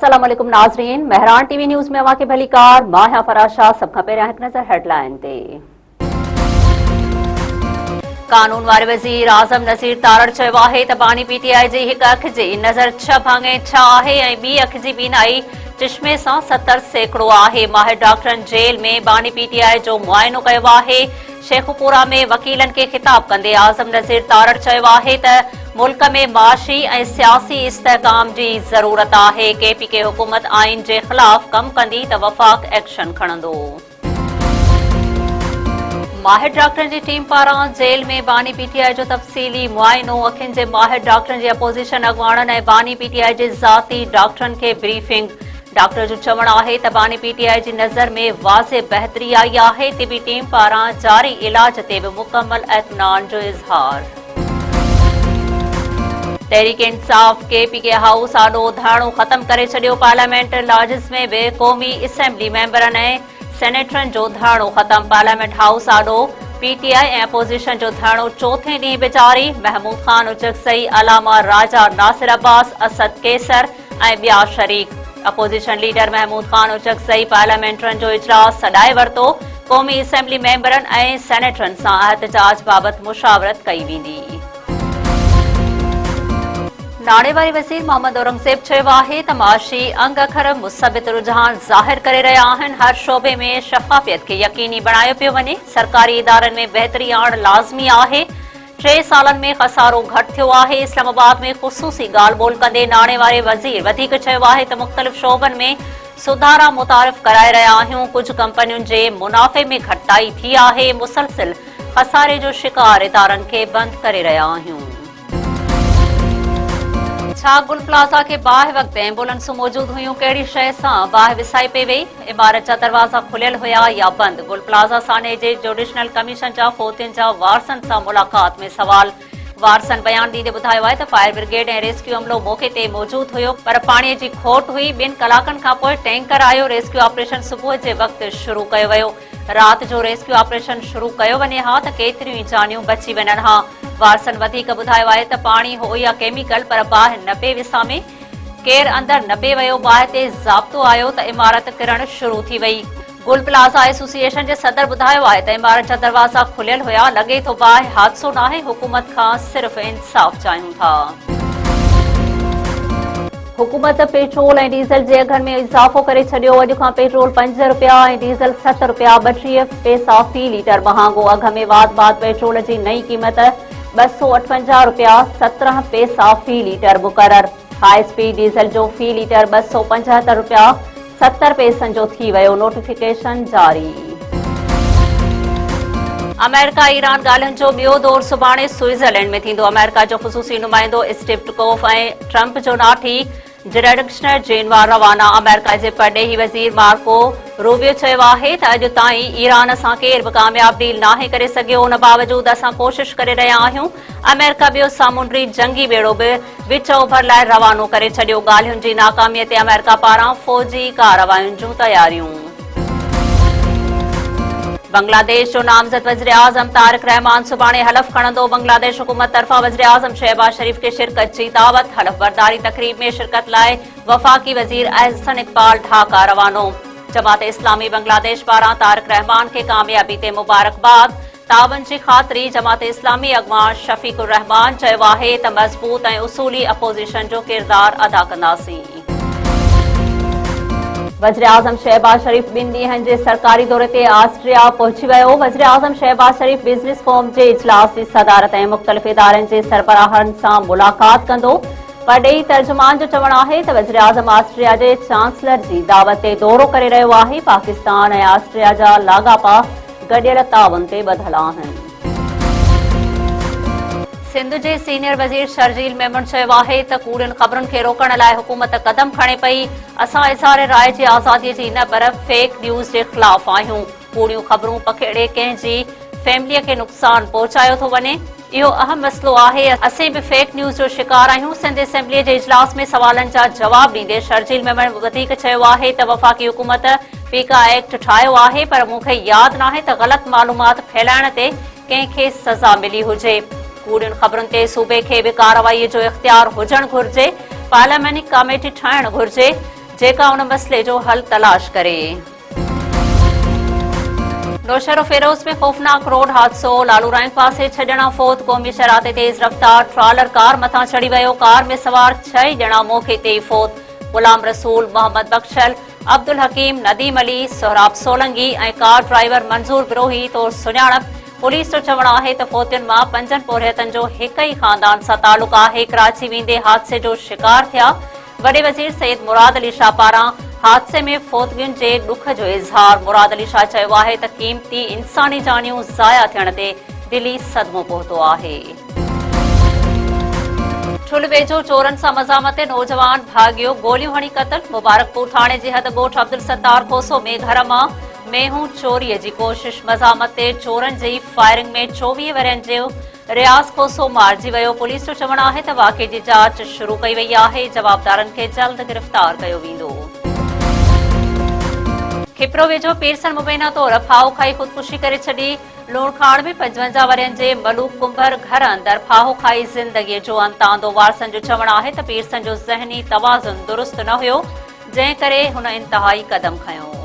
अस्सलाम वालेकुम नाज़रीन, महरान टीवी न्यूज़ में वाक़े भली कार मां फराशा सब खां पहिरियां हिकु नज़र हेडलाइन ते। कानून वारे वज़ीर आज़म नज़ीर तारड़ चयो आहे त बानी पीटीआई जी हिकु अखि जी नज़र 6 भाङे 6 आहे ऐं ॿी अखि जी बीनाई चश्मे सां 70 सैकड़ो आहे। माहिर डॉक्टरनि जेल में बानी पीटीआई जो मुआइनो कयो आहे। शेखुपुरा में वकीलनि खे ख़िताब कंदे आज़म नज़ीर तारड़ चयो आहे त मुल्क में माशी ऐं सियासी इस्तेहकाम जी ज़रूरत आहे। केपीके हुकूमत आइन जे ख़िलाफ़ कम कंदी त वफ़ाक़ एक्शन खणंदो। माहिर डॉक्टरनि जी टीम पारां जेल में बानी पीटीआई जो तफ़सीली मुआइनो। अखियुनि जे माहिर डॉक्टरनि जी अपोज़िशन अॻुवाणनि ऐं बानी पीटीआई जे ज़ाती डॉक्टरनि खे ब्रीफिंग। डॉक्टर जो चवणु आहे त बानी पीटीआई जी नज़र में वाज़े बहितरी आई आहे। तिबी टीम पारां जारी इलाज ते बि मुकमल इत्मीनान जो इज़हार। तहरीक इंसाफ़ केपीके हाउस आॾो धरणो ख़त्म करे छॾियो। पार्लियामेंट लॉजिस में बि क़ौमी असेंबली मेंबरनि ऐं सेनेटरनि जो धरणो ख़त्म। पार्लियामेंट हाउस आॾो पीटीआई ऐं अपोज़िशन जो धरणो चोथे ॾींहुं बि जारी। महमूद खान उचकसई, अलामा राजा नासिर अब्बास, असद कैसर ऐं ॿिया शरीक। अपोज़िशन लीडर महमूद खान उचकसई पार्लियामेंटरनि जो इजलास सॾाए वरितो। क़ौमी असेंबली मेंबरनि ऐं सेनेटरनि सां एहतजाज बाबति मुशावरत कई वेंदी। नाणे वारे वज़ीर मोहम्मद औरंगज़ेब चयो आहे त माशी अंग अखर मुसबित रुझान ज़ाहिर करे रहिया आहिनि। हर शोबे में शफ़ाफ़ियत खे यकीनी बणायो पियो वञे। सरकारी इदारनि में बहितरी आणणु लाज़मी आहे। 3 सालनि में खसारो घटि थियो आहे। इस्लामाबाद में ख़ुसूसी ॻाल्हि ॿोल कंदे नाणे वारे वज़ीर वधीक चयो आहे त मुख़्तलिफ़ शोबनि में सुधारा मुतारिफ़ कराए रहिया आहियूं। कुझु कंपनियुनि जे मुनाफ़े में घटाई थी आहे। मुसलसिल खसारे जो शिकार इदारनि खे बंदि करे रहिया आहियूं। छा गुल प्लाज़ा के बाहि वक़्तु एम्बुलेंसूं मौजूदु हुयूं? कहिड़ी शइ सां बाहि विसाई पई वई? इमारत जा दरवाज़ा खुलियल हुया या बंदि? गुल प्लाज़ा साने जे जुडिशनल कमीशन जा फोतियुनि जा वारसनि सां मुलाक़ात में सवाल। वारसनि बयान ॾींदे ॿुधायो आहे त फायर ब्रिगेड ऐं रेस्क्यू अमलो मौक़े ते मौजूदु हुयो, पर पाणीअ जी खोट हुई। 2 कलाकनि खां पोइ टैंकर आयो। रेस्क्यू ऑपरेशन सुबुह जे वक़्तु शुरू कयो वियो। राति जो रेस्क्यू ऑपरेशन शुरू कयो वञे हा त केतिरियूं ई जानियूं बची वञनि हा। वारसनि वधीक ॿुधायो आहे त पाणी हो या केमिकल, पर बाहि न पिए विसामे। केरु अंदरि न पिए वियो। बाहि ते ज़ाब्तो आयो त इमारत किरण शुरू थी वई। गुल प्लाज़ा एसोसिएशन जे सदर ॿुधायो आहे त इमारत जा दरवाज़ा खुलियल हुया। लॻे थो बाहि हादसो नाहे। हुकूमत खां सिर्फ़ इंसाफ़ चाहियूं था। हुकूमत पेट्रोल ऐं डीज़ल जे अघनि में इज़ाफ़ो करे छॾियो। अॼु खां पेट्रोल 5 रुपया ऐं डीज़ल 7 रुपया 32 पैसा फ़ी लीटर महांगो। अघ में वाद पेट्रोल जी नई क़ीमत 258 रुपया 17 पैसा फ़ी लीटर मुक़रर। हाई स्पीड डीज़ल जो फ़ी लीटर 275 रुपया 70 पैसनि जो थी वियो। नोटिफिकेशन जारी। अमेरिका ईरान ॻाल्हियुनि जो ॿियो दौर सुभाणे स्विट्ज़रलैंड में थींदो। अमेरिका जो ख़ुसूसी नुमाइंदो स्टीव विटकोफ ऐं ट्रंप जो नाठी डायरेक्टर जेनवार रवाना। अमेरिका जे परॾेही वज़ीर मार्को रूबियो चयो आहे त अॼु ताईं ईरान सां केरु बि कामयाब डील नाहे करे सघियो। उन बावजूद असां कोशिश करे रहिया आहियूं। अमेरिका ॿियो सामुंडी जंगी बेड़ो बि विच ओभर लाइ रवानो करे छॾियो। ॻाल्हियुनि जी नाकामीअ ते अमेरिका पारां फ़ौजी कार्रवायुनि जूं तयारियूं। बांग्लादेश जो नामज़द वज़ीर आज़म तारिक रहमान सुभाणे हलफ़ खणंदो। बांग्लादेश हुकूमत तरफ़ां वज़ीर आज़म शहबाज शरीफ़ खे शिरकत जी दावत। हलफ़ बरदारी तक़रीब में शिरकत लाइ वफ़ाक़ी वज़ीर अहसन इक़बाल ढाका रवानो। जमात इस्लामी बांग्लादेश पारां तारिक रहमान खे कामयाबी ते मुबारकबाद। तावन जी ख़ातिरी जमात इस्लामी अॻवान शफ़ीक़ुर रहमान चयो आहे त मज़बूत ऐं उसूली अपोज़िशन जो किरदार अदा कंदासीं। वज़ीर आज़म शहबाज शरीफ़ 2 ॾींहनि जे सरकारी दौरे ते ऑस्ट्रिया पहुची वियो। वज़ीर आज़म शहबाज शरीफ़ बिज़नेस फ़ोरम जे इजलास जी सदारत ऐं मुख़्तलिफ़ इदारनि जे सरबराहनि सां मुलाक़ात कंदो। परॾेही तर्जुमान जो चवणु आहे त वज़ीर आज़म ऑस्ट्रिया जे चांसलर जी दावत ते दौरो करे रहियो आहे। पाकिस्तान ऐं ऑस्ट्रिया जा लाॻापा गॾियल ताउन ते ॿधल आहिनि। सिंध जे सीनियर वज़ीर शर्जील मेमन चयो आहे त कूड़ियुनि ख़बरुनि खे रोकण लाइ हुकूमत क़दम खणे पई। असां इज़हार राय जी आज़ादीअ जी न पर फेक न्यूज़ जे ख़िलाफ़ आहियूं। कूड़ियूं ख़बरूं पखेड़े कंहिंजी फैमिलीअ खे नुक़सान पहुचायो थो वञे। इहो अहम मसइलो आहे। असीं बि फेक न्यूज़ जो शिकार आहियूं। सिंध असेंबलीअ जे इजलास में सवालनि जा जवाब ॾींदे शर्जील मेमन वधीक चयो आहे त वफ़ाक़ी हुकूमत पीका एक्ट ठाहियो आहे, पर मूंखे यादि नाहे त ग़लति मालूमात फैलाइण ते कंहिंखे सज़ा मिली हुजे। कूड़ियुनि ख़बरुनि ते सूबे खे बि कार्रवाईअ जो इख़्तियार हुजणु घुरिजे। पार्लियामेंट कमेटी ठाहिणु घुरिजे। जेका उन मसइले जो हल तलाश करे। नौशहरो फेरोज में खौफनाक रोड हादसो। लालू रैंक पासे छॾणा फोत। क़ौमी शहरा ते तेज़ रफ़्तार ट्रालर कार मथां चढ़ी वियो। कार में सवार 6 ॼणा मौके ते ई फोत। गुलाम रसूल, मोहम्मद बख्शल, अब्दुल हकीम, नदीम अली, सोहराब सोलंगी ऐं कार ड्राइवर मंज़ूर बिरोही तौर सुञाणप। पुलिस जो चवणु आहे त फोतियुनि मां 5 पोरियतनि जो हिक ई ख़ानदान सां तालुक़ आहे। कराची वेंदे हादसे जो शिकार थिया। वॾे वज़ीर सैयद मुराद अली शाह पारां हादसे में फोतगियुनि जे ॾुख जो इज़हार। मुराद अली शाह चयो आहे त क़ीमती इंसानी जानियूं ज़ाया थियण ते दिली सदमो पहुतो आहे। ठुल वेझो चोरनि सां मज़ामत नौजवान भाॻियो। गोलियूं हणी क़तल। मुबारकपुर थाणे जे हद ॻोठ अब्दुल सत्तार खोसो में घर मां मेहूं चोरीअ जी कोशिश। मज़ामत ते चोरनि जी फायरिंग में 24 वरियनि जो रियाज़ खोसो मारिजी वियो। पुलिस जो चवणु आहे त वाक़े जी जांच शुरू कई वई आहे। जवाबदारनि खे जल्द गिरफ़्तार कयो वेंदो। खिपरो वेझो पीरसन मुबैना तौर फाहो खाई ख़ुदकुशी करे छॾी। लूणखाड़ में 55 वरियनि जे मलूक कुंभर घर अंदर फाहो खाई ज़िंदगीअ जो अंत आंदो। वारसनि जो चवणु आहे त पीरसन जो ज़हनी तवाज़ुन दुरुस्त न हुयो, जंहिं करे हुन इंतहाई क़दम खयो।